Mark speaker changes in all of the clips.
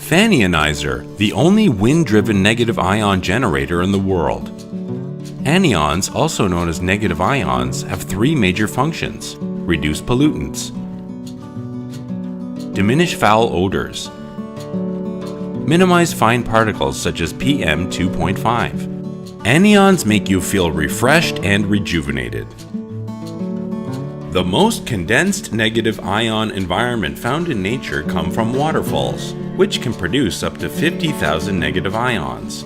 Speaker 1: FANIONIZER, the only wind-driven negative ion generator in the world. Anions, also known as negative ions, have three major functions: reduce pollutants, diminish foul odors, minimize fine particles such as PM 2.5. Anions make you feel refreshed and rejuvenated. The most condensed negative ion environment found in nature come from waterfalls, which can produce up to 50,000 negative ions,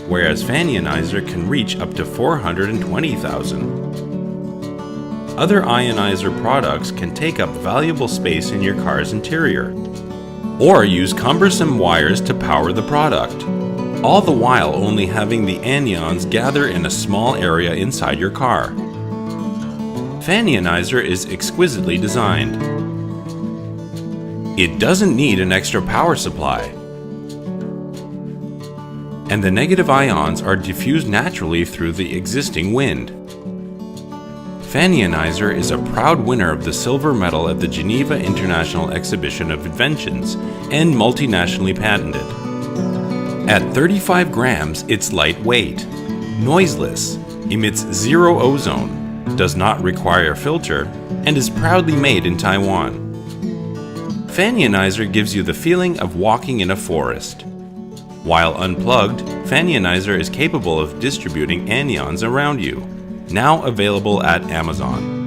Speaker 1: whereas FANIONIZER can reach up to 420,000. Other ionizer products can take up valuable space in your car's interior, or use cumbersome wires to power the product, all the while only having the anions gather in a small area inside your car. FANIONIZER is exquisitely designed. It doesn't need an extra power supply, and the negative ions are diffused naturally through the existing wind. FANIONIZER is a proud winner of the silver medal at the Geneva International Exhibition of Inventions and multinationally patented. At 35 grams, it's lightweight, noiseless, emits zero ozone, does not require a filter, and is proudly made in Taiwan. FANIONIZER gives you the feeling of walking in a forest. While unplugged, FANIONIZER is capable of distributing anions around you. Now available at Amazon.